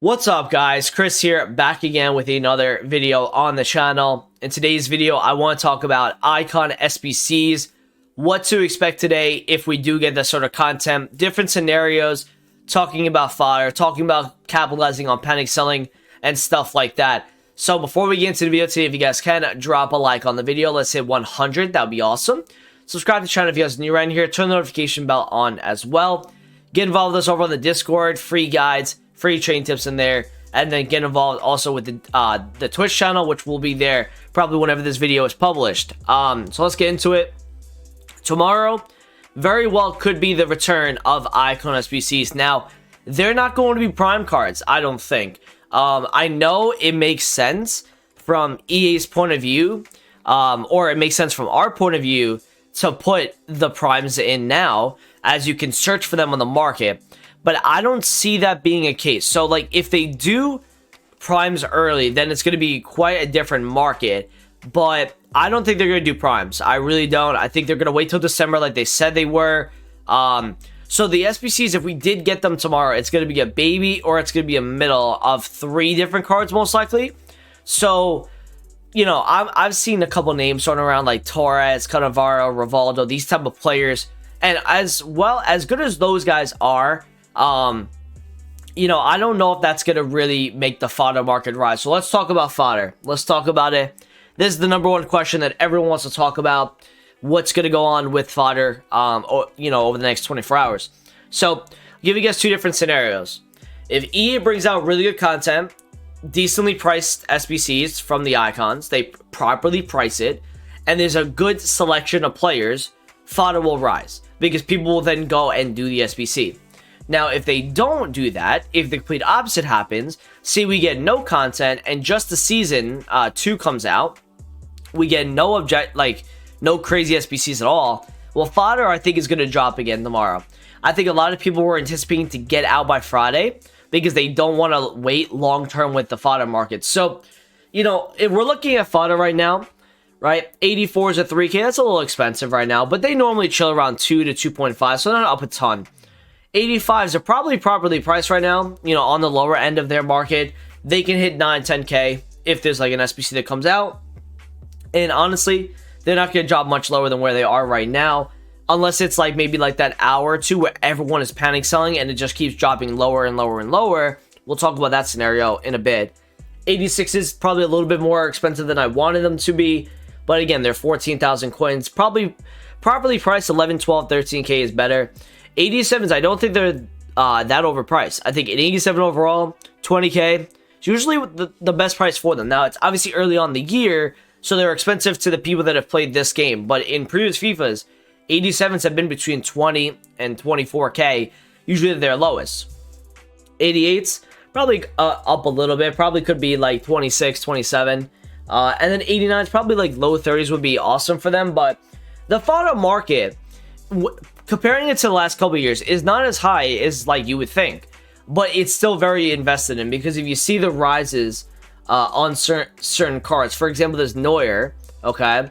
What's up, guys? Chris here, back again with another video on the channel. In today's video, I want to talk about icon SBCs, what to expect today if we do get this sort of content, different scenarios, talking about fodder, talking about capitalizing on panic selling, and stuff like that. So before we get into the video today, if you guys can, drop a like on the video. Let's hit 100. That would be awesome. Subscribe to the channel if you guys are new around here. Turn the notification bell on as well. Get involved with us over on the Discord, free guides, free trading tips in there, and then get involved also with the Twitch channel, which will be there probably whenever this video is published. So let's get into it. Tomorrow very well could be the return of icon SBCs. Now, they're not going to be prime cards, I don't think. I know it makes sense from EA's point of view, or it makes sense from our point of view to put the primes in now, as you can search for them on the market. But I don't see that being a case. So, like, if they do primes early, then it's going to be quite a different market. But I don't think they're going to do primes. I really don't. I think they're going to wait till December like they said they were. So the SBCs, if we did get them tomorrow, it's going to be a baby or it's going to be a middle of 3 different cards, most likely. So, you know, I've seen a couple names thrown around like Torres, Cannavaro, Rivaldo, these type of players. And as well, as good as those guys are, you know, I don't know if that's going to really make the fodder market rise. So let's talk about fodder. Let's talk about it. This is the #1 question that everyone wants to talk about. What's going to go on with fodder, you know, over the next 24 hours. So I'll give you guys 2 different scenarios. If EA brings out really good content, decently priced SBCs from the icons, they properly price it, and there's a good selection of players, fodder will rise because people will then go and do the SBC. Now, if they don't do that, if the complete opposite happens, say we get no content and just the season 2 comes out, we get no crazy SBCs at all, well, fodder I think is going to drop again tomorrow. I think a lot of people were anticipating to get out by Friday because they don't want to wait long term with the fodder market. So, you know, if we're looking at fodder right now, right, 84s at 3K, that's a little expensive right now, but they normally chill around 2 to 2.5, so they're not up a ton. 85s are probably properly priced right now, you know, on the lower end of their market. They can hit 9, 10K if there's like an SBC that comes out. And honestly, they're not going to drop much lower than where they are right now, unless it's like maybe like that hour or 2 where everyone is panic selling and it just keeps dropping lower and lower and lower. We'll talk about that scenario in a bit. 86 is probably a little bit more expensive than I wanted them to be, but again, they're 14,000 coins. Probably properly priced 11, 12, 13K is better. 87s, I don't think they're that overpriced. I think an 87 overall, 20K, is usually the best price for them. Now, it's obviously early on in the year, so they're expensive to the people that have played this game. But in previous FIFAs, 87s have been between 20 and 24K, usually their lowest. 88s, probably up a little bit, probably could be like 26, 27. And then 89s, probably like low 30s would be awesome for them. But the fodder market, comparing it to the last couple of years, is not as high as like you would think, but it's still very invested in, because if you see the rises on certain cards, for example, this Neuer, okay,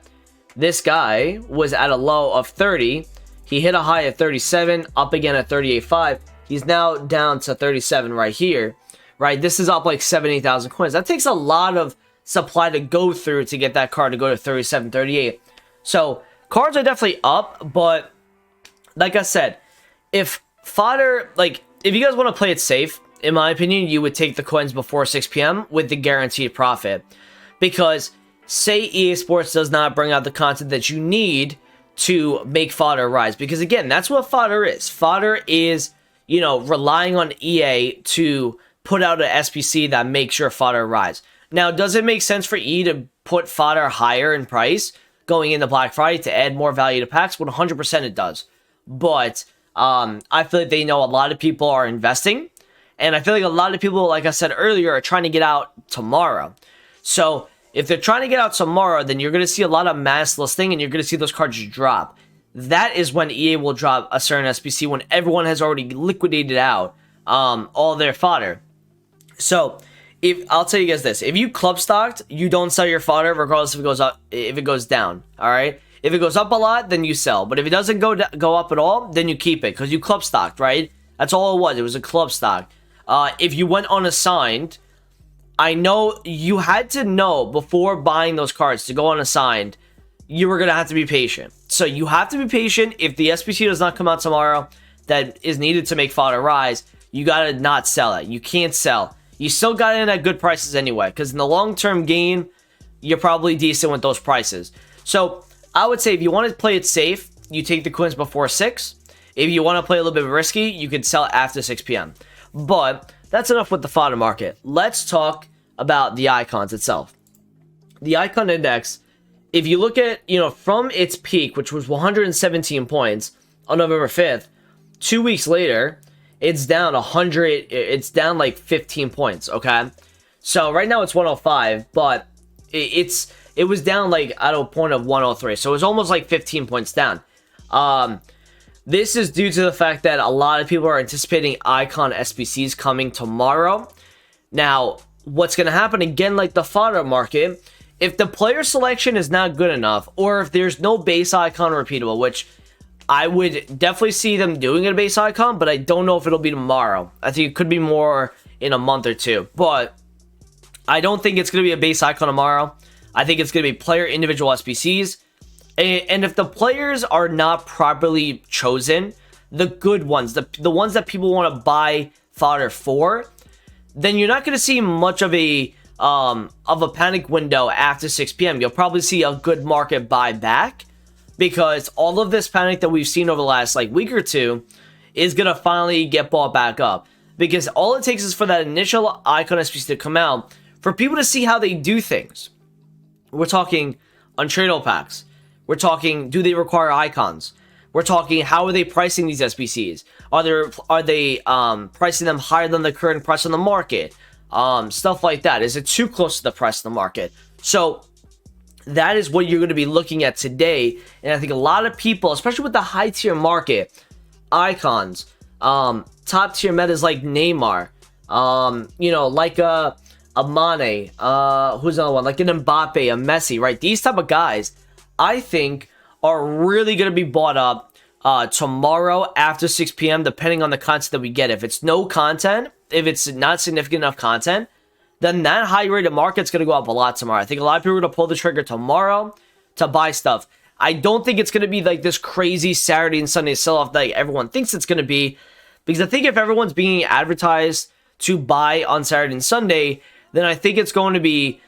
this guy was at a low of 30, he hit a high at 37, up again at 38.5, he's now down to 37 right here, right? This is up like 70,000 coins. That takes a lot of supply to go through to get that card to go to 37, 38. So cards are definitely up, but like I said, if fodder, like, if you guys want to play it safe, in my opinion, you would take the coins before 6 p.m. with the guaranteed profit. Because say EA Sports does not bring out the content that you need to make fodder rise. Because again, that's what fodder is. Fodder is, you know, relying on EA to put out an SBC that makes your fodder rise. Now, does it make sense for EA to put fodder higher in price going into Black Friday to add more value to packs? 100% it does. But I feel like they know a lot of people are investing, and I feel like a lot of people, like I said earlier, are trying to get out tomorrow. So if they're trying to get out tomorrow, then you're going to see a lot of mass listing, and you're going to see those cards drop. That is when EA will drop a certain SBC, when everyone has already liquidated out all their fodder. So if I'll tell you guys this, if you club stocked, you don't sell your fodder regardless if it goes up, if it goes down. All right. If it goes up a lot, then you sell. But if it doesn't go up at all, then you keep it because you club stocked, right? That's all it was. It was a club stock. if you went unassigned, I know you had to know before buying those cards to go unassigned, you were going to have to be patient. So you have to be patient. If the SBC does not come out tomorrow that is needed to make fodder rise, you got to not sell it. You can't sell. You still got in at good prices anyway, because in the long-term game, you're probably decent with those prices. So I would say if you want to play it safe, you take the coins before 6. If you want to play a little bit risky, you can sell after 6 p.m. But that's enough with the fodder market. Let's talk about the icons itself. The icon index, if you look at, from its peak, which was 117 points on November 5th, 2 weeks later, it's down 100, it's down like 15 points, okay? So right now it's 105, but it was down like at a point of 103, so it was almost like 15 points down. This is due to the fact that a lot of people are anticipating icon SBCs coming tomorrow. Now, what's going to happen, again, like the fodder market, if the player selection is not good enough, or if there's no base icon repeatable, which I would definitely see them doing a base icon, but I don't know if it'll be tomorrow. I think it could be more in a month or two, but I don't think it's going to be a base icon tomorrow. I think it's going to be player individual SBCs. And if the players are not properly chosen, the good ones, the ones that people want to buy fodder for, then you're not going to see much of a panic window after 6 p.m. You'll probably see a good market buy back, because all of this panic that we've seen over the last like week or two is going to finally get bought back up, because all it takes is for that initial icon SBC to come out for people to see how they do things. We're talking untradeable packs. We're talking, do they require icons? We're talking, how are they pricing these SBCs? Are they pricing them higher than the current price on the market? Stuff like that. Is it too close to the price on the market? So that is what you're going to be looking at today. And I think a lot of people, especially with the high tier market, icons, top tier metas like Neymar, like a Mane, who's another one, like an Mbappe, a Messi, right? These type of guys, I think, are really going to be bought up tomorrow after 6 p.m. depending on the content that we get. If it's no content, if it's not significant enough content, then that high rated market's going to go up a lot tomorrow. I think a lot of people are going to pull the trigger tomorrow to buy stuff. I don't think it's going to be like this crazy Saturday and Sunday sell-off that everyone thinks it's going to be, because I think if everyone's being advertised to buy on Saturday and Sunday, then I think it's going to be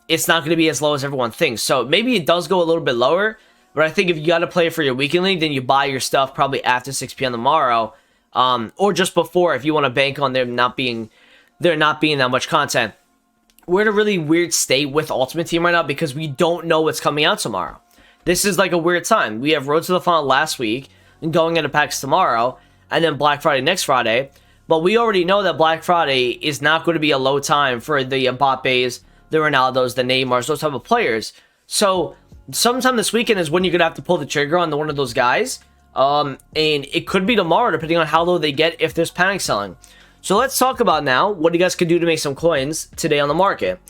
it's not going to be as low as everyone thinks. So maybe it does go a little bit lower, but I think if you got to play for your weekend league, then you buy your stuff probably after 6 p.m. tomorrow, or just before if you want to bank on there not being that much content. We're in a really weird state with Ultimate Team right now because we don't know what's coming out tomorrow. This is like a weird time. We have Road to the Final last week and going into packs tomorrow, and then Black Friday next Friday. But we already know that Black Friday is not going to be a low time for the Mbappes, the Ronaldos, the Neymars, those type of players. So sometime this weekend is when you're going to have to pull the trigger on one of those guys. And it could be tomorrow, depending on how low they get if there's panic selling. So let's talk about now what you guys could do to make some coins today on the market.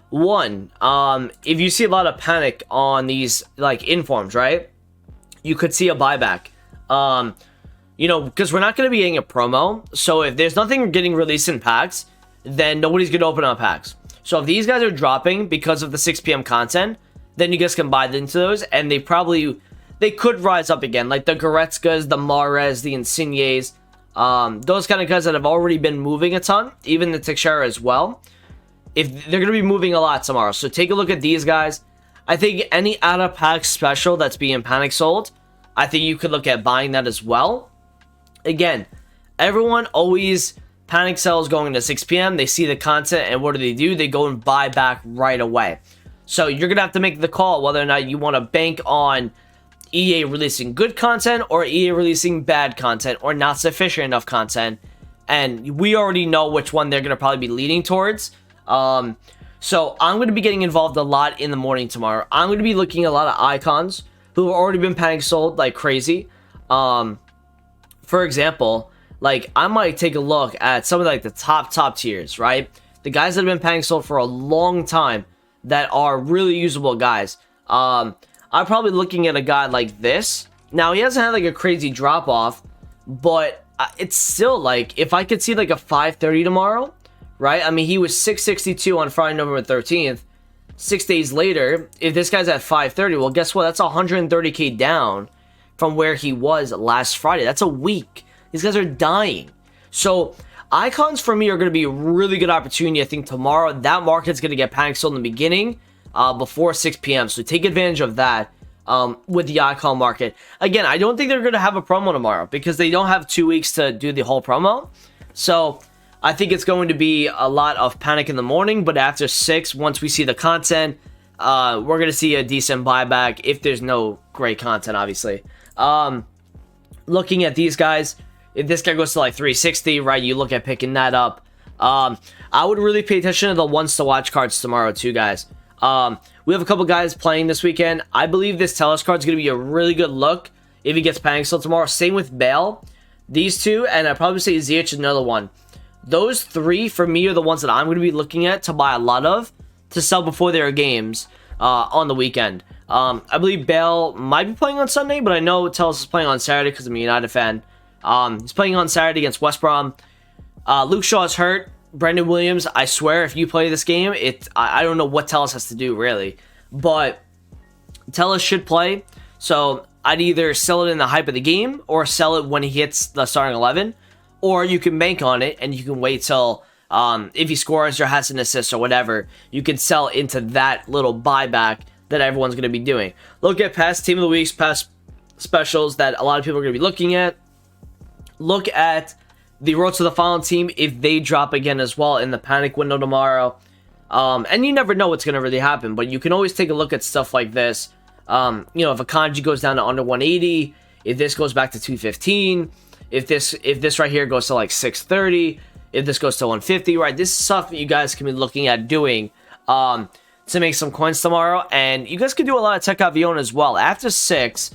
One, if you see a lot of panic on these like informs, right? You could see a buyback. Because we're not going to be getting a promo. So if there's nothing getting released in packs, then nobody's going to open up packs. So if these guys are dropping because of the 6 p.m. content, then you guys can buy into those, and they could rise up again, like the Goretzkas, the Mahrez, the Insignes, those kind of guys that have already been moving a ton, even the Teixeira as well. If they're going to be moving a lot tomorrow, so take a look at these guys. I think any out of pack special that's being panic sold, I think you could look at buying that as well. Again, everyone always panic sells going into 6 p.m. They see the content, and what do? They go and buy back right away. So you're going to have to make the call whether or not you want to bank on EA releasing good content or EA releasing bad content or not sufficient enough content. And we already know which one they're going to probably be leaning towards. So I'm going to be getting involved a lot in the morning tomorrow. I'm going to be looking at a lot of icons who have already been panic sold like crazy. For example, like I might take a look at some of like the top tiers, right? The guys that have been panic sold for a long time that are really usable guys. I'm probably looking at a guy like this. Now he hasn't had like a crazy drop off, but it's still like, if I could see like a 530 tomorrow, right? I mean, he was 662 on Friday, November 13th. 6 days later, if this guy's at 530, well, guess what? That's 130k down from where he was last Friday. That's a week. These guys are dying. So icons for me are going to be a really good opportunity. I think tomorrow that market's going to get panic sold in the beginning before 6 p.m. So take advantage of that with the icon market. Again, I don't think they're going to have a promo tomorrow because they don't have 2 weeks to do the whole promo. So I think it's going to be a lot of panic in the morning, but after 6, once we see the content, we're going to see a decent buyback if there's no great content, obviously. Looking at these guys, if this guy goes to like 360, right, you look at picking that up. I would really pay attention to the ones to watch cards tomorrow too, guys. We have a couple guys playing this weekend. I believe this Tellus card is going to be a really good look if he gets panic sold tomorrow. Same with Bale. These two, and I'd probably say ZH is another one. Those 3 for me are the ones that I'm going to be looking at to buy a lot of to sell before their games on the weekend. I believe Bale might be playing on Sunday, but I know Tellus is playing on Saturday because I'm a United fan. He's playing on Saturday against West Brom. Luke Shaw is hurt. Brendan Williams, I swear, if you play this game, I don't know what Tellus has to do, really. But Tellus should play. So I'd either sell it in the hype of the game or sell it when he hits the starting 11. Or you can bank on it and you can wait till if he scores or has an assist or whatever, you can sell into that little buyback that everyone's going to be doing. Look at past Team of the Weeks, past specials that a lot of people are going to be looking at. Look at the Road to the Final team if they drop again as well in the panic window tomorrow. And you never know what's going to really happen, but you can always take a look at stuff like this. You know, if a kanji goes down to under 180, if this goes back to 215, if this right here goes to like 630, if this goes to 150, right? This is stuff that you guys can be looking at doing to make some coins tomorrow. And you guys can do a lot of Tech Avion as well. After 6,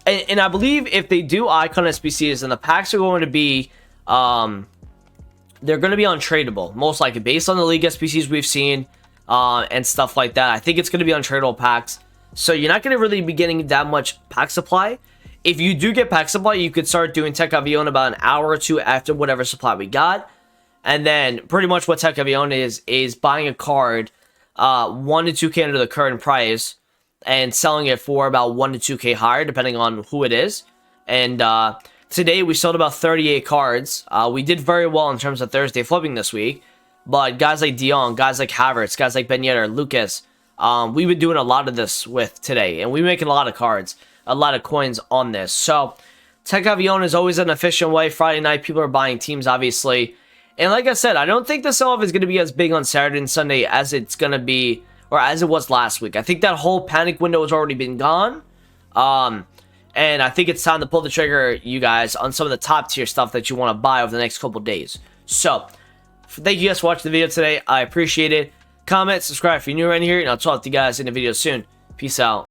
and I believe if they do icon SBCs, then the packs are going to be they're going to be untradeable, most likely, based on the league SBCs we've seen and stuff like that. I think it's going to be untradeable packs. So you're not going to really be getting that much pack supply. If you do get pack supply, you could start doing Tech Avion about an hour or 2 after whatever supply we got. And then pretty much what Tech Avion is buying a card 1 to 2k under the current price and selling it for about 1 to 2k higher, depending on who it is. And today we sold about 38 cards. We did very well in terms of Thursday flipping this week. But guys like Dion, guys like Havertz, guys like Ben Yedder, Lucas, we've been doing a lot of this with today. And we're making a lot of cards, a lot of coins on this. So Tech Avion is always an efficient way. Friday night, people are buying teams, obviously. And like I said, I don't think the sell-off is going to be as big on Saturday and Sunday as it's going to be, or as it was last week. I think that whole panic window has already been gone. And I think it's time to pull the trigger, you guys, on some of the top tier stuff that you want to buy over the next couple days. So, thank you guys for watching the video today. I appreciate it. Comment, subscribe if you're new around here, and I'll talk to you guys in the video soon. Peace out.